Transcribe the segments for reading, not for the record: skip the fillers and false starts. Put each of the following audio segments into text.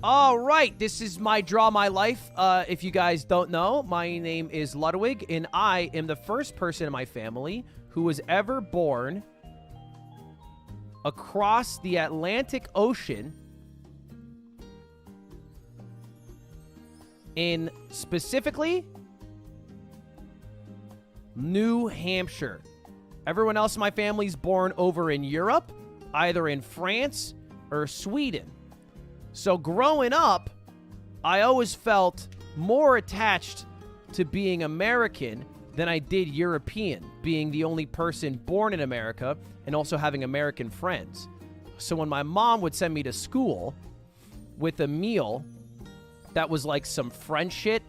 All right, this is my Draw My Life. If you guys don't know, my name is Ludwig, and I am the first person in my family who was ever born across the Atlantic Ocean in specifically New Hampshire. Everyone else in my family is born over in Europe, either in France or Sweden. So growing up, I always felt more attached to being American than I did European, being the only person born in America and also having American friends. So when my mom would send me to school with a meal that was like some French shit,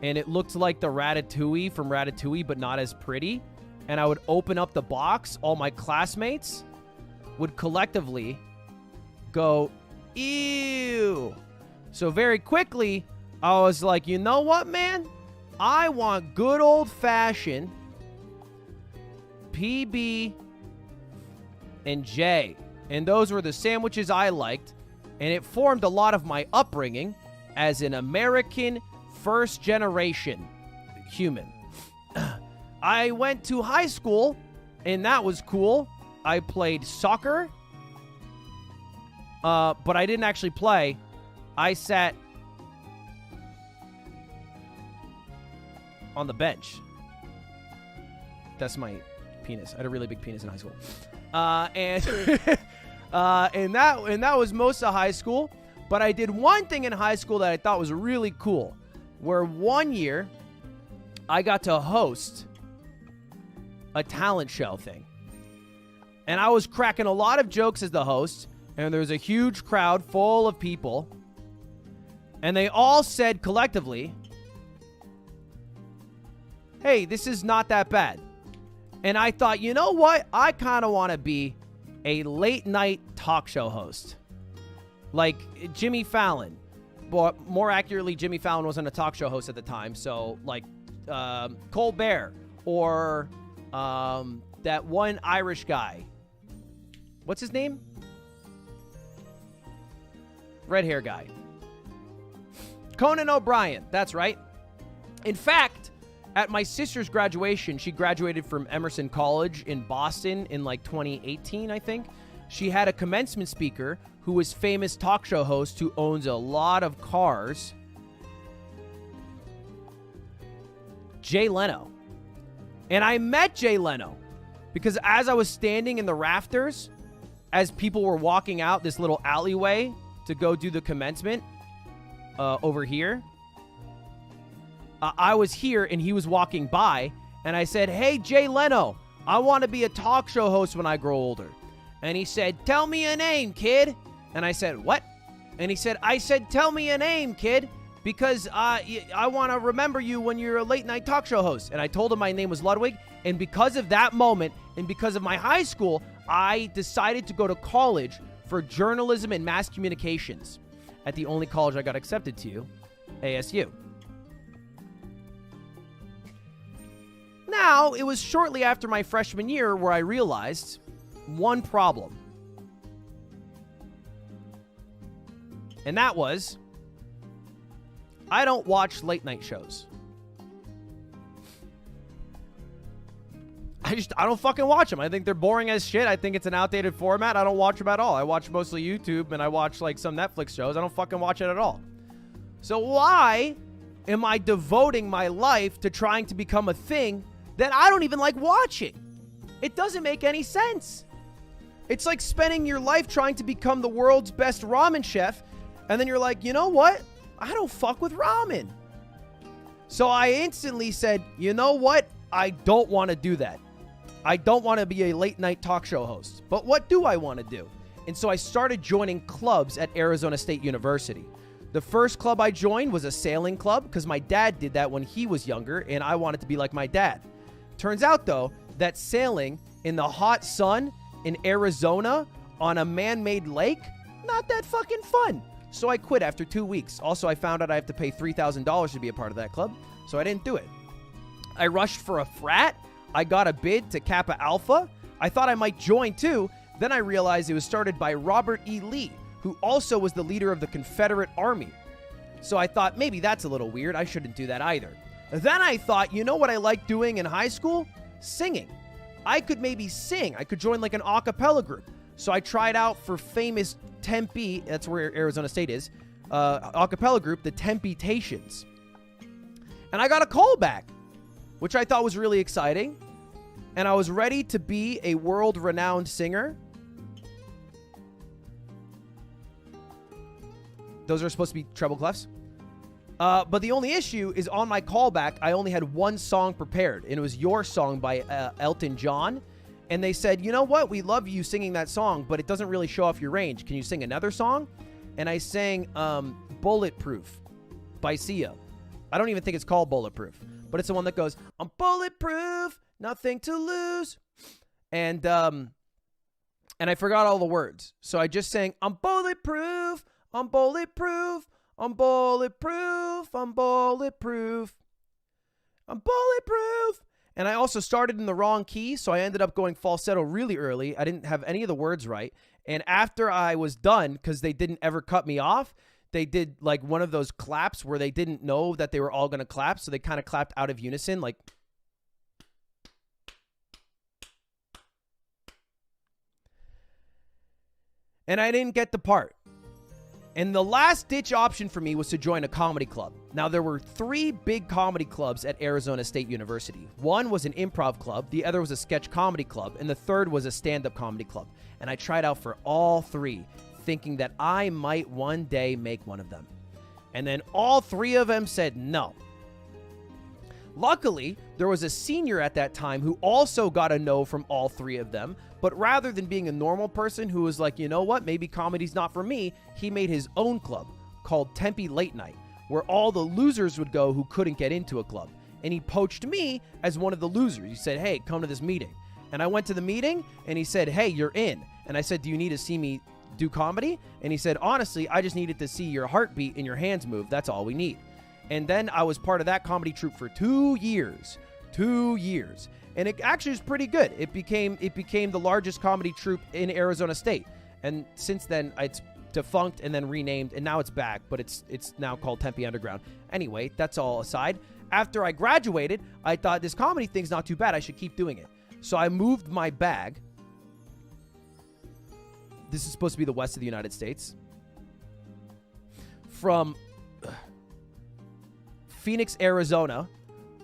and it looked like the ratatouille from Ratatouille, but not as pretty, and I would open up the box, all my classmates would collectively go, ew. So very quickly, I was like, you know what, man? I want good old-fashioned PB and J. And those were the sandwiches I liked. And it formed a lot of my upbringing as an American first-generation human. I went to high school, and that was cool. I played soccer. But I didn't actually play. I sat on the bench. That's my penis. I had a really big penis in high school. And that was most of high school. But I did one thing in high school that I thought was really cool. Where one year, I got to host a talent show thing. And I was cracking a lot of jokes as the host. And there was a huge crowd full of people. And they all said collectively, hey, this is not that bad. And I thought, you know what? I kind of want to be a late night talk show host. Like Jimmy Fallon. But more accurately, Jimmy Fallon wasn't a talk show host at the time. So like Colbert or that one Irish guy. What's his name? Red hair guy. Conan O'Brien. That's right. In fact, at my sister's graduation, she graduated from Emerson College in Boston in like 2018, I think. She had a commencement speaker who was famous talk show host who owns a lot of cars. Jay Leno. And I met Jay Leno because as I was standing in the rafters, as people were walking out this little alleyway to go do the commencement over here, I was here and he was walking by, and I said, hey, Jay Leno, I want to be a talk show host when I grow older. And he said, tell me a name, kid. And I said, what? And he said, I said, tell me a name, kid, because I want to remember you when you're a late night talk show host. And I told him my name was Ludwig, and because of that moment and because of my high school, I decided to go to college for journalism and mass communications at the only college I got accepted to, ASU. Now, it was shortly after my freshman year where I realized one problem. And that was, I don't watch late night shows. I don't fucking watch them. I think they're boring as shit. I think it's an outdated format. I don't watch them at all. I watch mostly YouTube, and I watch like some Netflix shows. I don't fucking watch it at all. So why am I devoting my life to trying to become a thing that I don't even like watching? It doesn't make any sense. It's like spending your life trying to become the world's best ramen chef, and then you're like, you know what? I don't fuck with ramen. So I instantly said, you know what? I don't want to do that. I don't want to be a late night talk show host. But what do I want to do? And so I started joining clubs at Arizona State University. The first club I joined was a sailing club because my dad did that when he was younger, and I wanted to be like my dad. Turns out, though, that sailing in the hot sun in Arizona on a man-made lake, not that fucking fun. So I quit after 2 weeks. Also, I found out I have to pay $3,000 to be a part of that club, so I didn't do it. I rushed for a frat. I got a bid to Kappa Alpha. I thought I might join too. Then I realized it was started by Robert E. Lee, who also was the leader of the Confederate Army. So I thought, maybe that's a little weird. I shouldn't do that either. Then I thought, you know what I liked doing in high school? Singing. I could maybe sing. I could join like an a cappella group. So I tried out for famous Tempe, that's where Arizona State is, a cappella group, the Temptations. And I got a call back, which I thought was really exciting. And I was ready to be a world-renowned singer. Those are supposed to be treble clefs. But the only issue is on my callback, I only had one song prepared, and it was Your Song by Elton John. And they said, you know what? We love you singing that song, but it doesn't really show off your range. Can you sing another song? And I sang Bulletproof by Sia. I don't even think it's called Bulletproof, but it's the one that goes, I'm bulletproof, nothing to lose. And I forgot all the words. So I just sang, I'm bulletproof, I'm bulletproof, I'm bulletproof, I'm bulletproof, I'm bulletproof. And I also started in the wrong key, so I ended up going falsetto really early. I didn't have any of the words right. And after I was done, because they didn't ever cut me off, they did like one of those claps where they didn't know that they were all going to clap, so they kind of clapped out of unison, like. And I didn't get the part. And the last ditch option for me was to join a comedy club. Now, there were 3 big comedy clubs at Arizona State University. One was an improv club, the other was a sketch comedy club, and the third was a stand-up comedy club. And I tried out for all 3, thinking that I might one day make one of them. And then all 3 of them said no. Luckily, there was a senior at that time who also got a no from all 3 of them, but rather than being a normal person who was like, you know what, maybe comedy's not for me, he made his own club called Tempe Late Night, where all the losers would go who couldn't get into a club. And he poached me as one of the losers. He said, hey, come to this meeting. And I went to the meeting, and he said, hey, you're in. And I said, do you need to see me do comedy? And he said, honestly, I just needed to see your heartbeat and your hands move. That's all we need. And then I was part of that comedy troupe for 2 years. 2 years. And it actually was pretty good. It became the largest comedy troupe in Arizona State. And since then, it's defunct and then renamed, and now it's back, but it's now called Tempe Underground. Anyway, that's all aside. After I graduated, I thought this comedy thing's not too bad. I should keep doing it. So I moved my bag. This is supposed to be the west of the United States. From Phoenix, Arizona,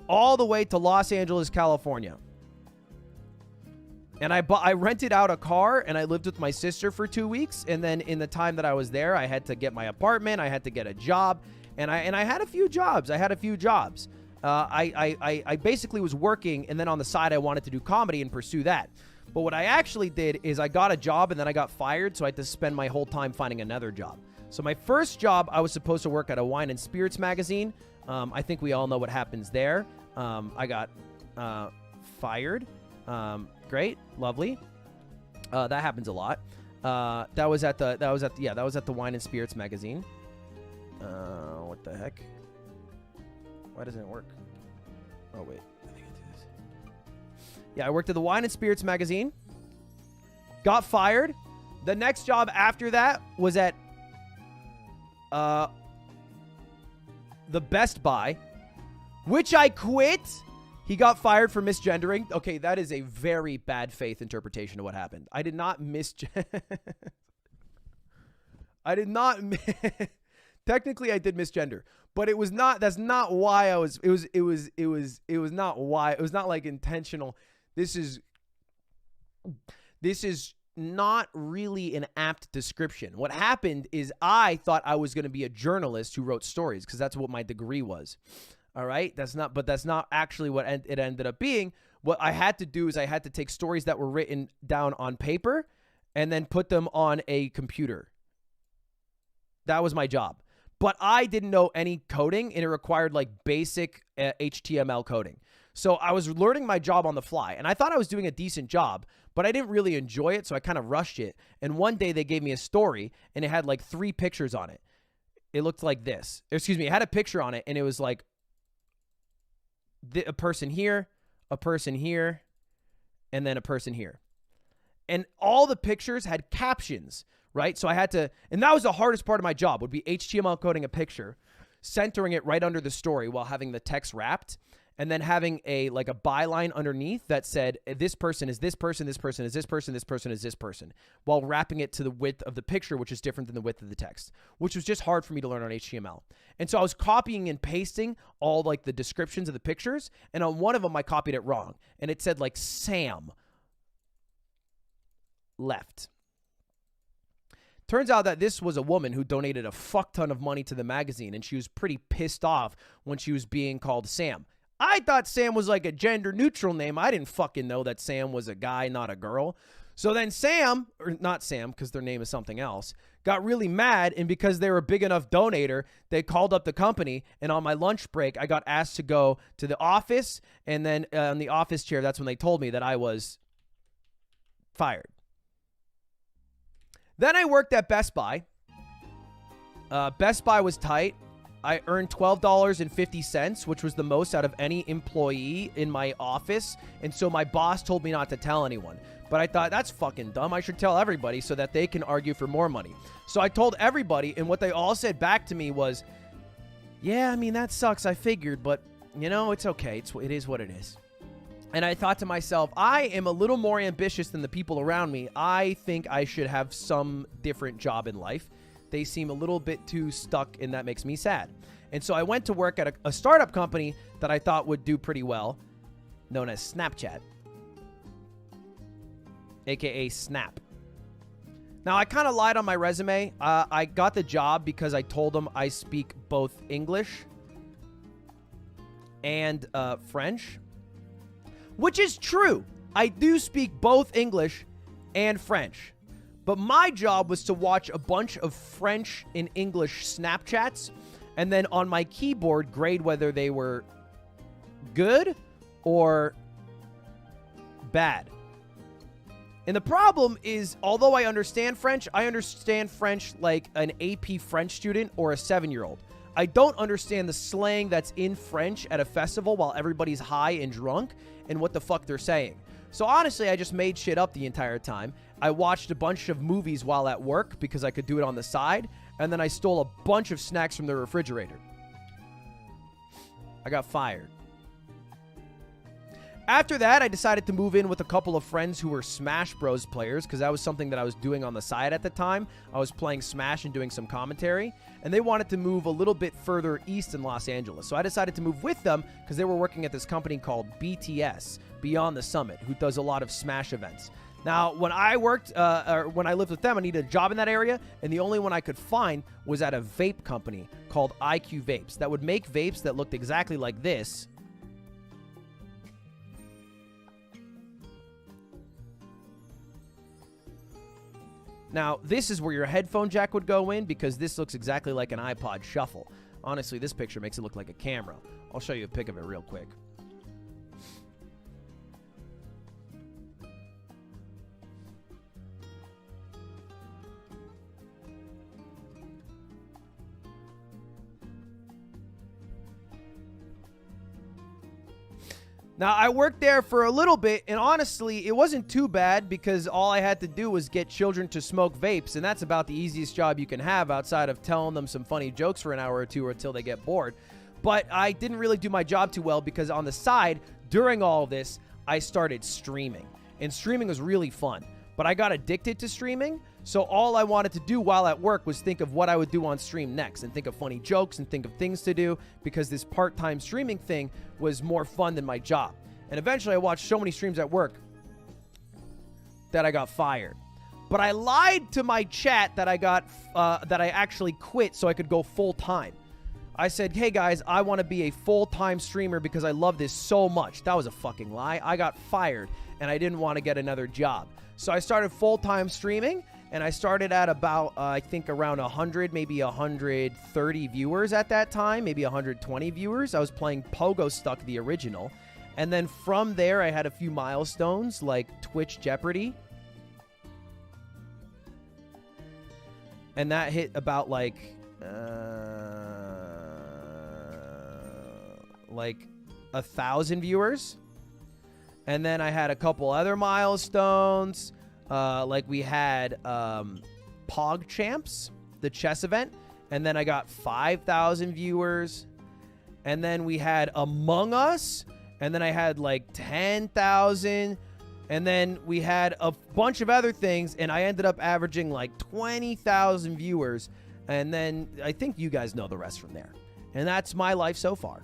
all the way to Los Angeles, California. And I rented out a car, and I lived with my sister for 2 weeks. And then in the time that I was there, I had to get my apartment. I had to get a job. And I had a few jobs. I basically was working, and then on the side, I wanted to do comedy and pursue that. But what I actually did is I got a job, and then I got fired, so I had to spend my whole time finding another job. So my first job, I was supposed to work at a wine and spirits magazine. I think we all know what happens there. I got fired. Great, lovely. That happens a lot. That was at the wine and spirits magazine. What the heck? Why doesn't it work? Oh wait, I think I do this. Yeah, I worked at the wine and spirits magazine. Got fired. The next job after that was at the Best Buy, which I quit. He got fired for misgendering. Okay, that is a very bad faith interpretation of what happened. I did not technically I did misgender, but it was not, that's not why I was, it was not why, it was not like intentional. This is not really an apt description. What happened is I thought I was going to be a journalist who wrote stories, because that's what my degree was. All right. That's not actually what it ended up being. What I had to do is I had to take stories that were written down on paper and then put them on a computer. That was my job. But I didn't know any coding, and it required like basic HTML coding. So I was learning my job on the fly, and I thought I was doing a decent job, but I didn't really enjoy it, so I kind of rushed it. And one day they gave me a story, and it had like 3 pictures on it. It looked like this. Excuse me, it had a picture on it, and it was like a person here, and then a person here. And all the pictures had captions right? So I had to, and that was the hardest part of my job, would be HTML coding a picture, centering it right under the story while having the text wrapped, and then having a byline underneath that said, this person is this person, this person is this person, this person is this person, while wrapping it to the width of the picture, which is different than the width of the text, which was just hard for me to learn on HTML. And so I was copying and pasting all like the descriptions of the pictures, and on one of them I copied it wrong, and it said like Sam left. Turns out that this was a woman who donated a fuck ton of money to the magazine, and she was pretty pissed off when she was being called Sam. I thought Sam was like a gender neutral name. I didn't fucking know that Sam was a guy, not a girl. So then Sam, or not Sam, because their name is something else, got really mad, and because they were a big enough donator, they called up the company, and on my lunch break, I got asked to go to the office, and then on the office chair, that's when they told me that I was fired. Then I worked at Best Buy. Best Buy was tight. I earned $12.50, which was the most out of any employee in my office. And so my boss told me not to tell anyone. But I thought, that's fucking dumb. I should tell everybody so that they can argue for more money. So I told everybody, and what they all said back to me was, yeah, I mean, that sucks. I figured, but, you know, it's okay. It is what it is. And I thought to myself, I am a little more ambitious than the people around me. I think I should have some different job in life. They seem a little bit too stuck, and that makes me sad. And so I went to work at a startup company that I thought would do pretty well, known as Snapchat, aka Snap. Now, I kind of lied on my resume. I got the job because I told them I speak both English and French, which is true. I do speak both English and French. But my job was to watch a bunch of French and English Snapchats, and then on my keyboard grade whether they were good or bad. And the problem is, although I understand French like an AP French student or a 7-year-old. I don't understand the slang that's in French at a festival while everybody's high and drunk and what the fuck they're saying. So honestly, I just made shit up the entire time. I watched a bunch of movies while at work because I could do it on the side, and then I stole a bunch of snacks from the refrigerator. I got fired. After that, I decided to move in with a couple of friends who were Smash Bros players, because that was something that I was doing on the side at the time. I was playing Smash and doing some commentary, and they wanted to move a little bit further east in Los Angeles. So I decided to move with them because they were working at this company called BTS, Beyond the Summit, who does a lot of Smash events. Now, when I worked, or when I lived with them, I needed a job in that area, and the only one I could find was at a vape company called IQ Vapes that would make vapes that looked exactly like this. Now, this is where your headphone jack would go in because this looks exactly like an iPod Shuffle. Honestly, this picture makes it look like a camera. I'll show you a pic of it real quick. Now, I worked there for a little bit, and honestly, it wasn't too bad because all I had to do was get children to smoke vapes, and that's about the easiest job you can have outside of telling them some funny jokes for an hour or two until they get bored. But I didn't really do my job too well because on the side, during all of this, I started streaming. And streaming was really fun. But I got addicted to streaming, so all I wanted to do while at work was think of what I would do on stream next and think of funny jokes and think of things to do because this part-time streaming thing was more fun than my job. And eventually I watched so many streams at work that I got fired. But I lied to my chat that I actually quit so I could go full-time. I said, hey guys, I want to be a full-time streamer because I love this so much. That was a fucking lie. I got fired and I didn't want to get another job. So I started full-time streaming, and I started at about, I think, around 100, maybe 130 viewers at that time, maybe 120 viewers. I was playing Pogo Stuck, the original. And then from there, I had a few milestones, like Twitch Jeopardy. And that hit about, like 1,000 viewers. And then I had a couple other milestones. Like we had Pog Champs, the chess event, and then I got 5,000 viewers. And then we had Among Us, and then I had like 10,000. And then we had a bunch of other things, and I ended up averaging like 20,000 viewers. And then I think you guys know the rest from there. And that's my life so far.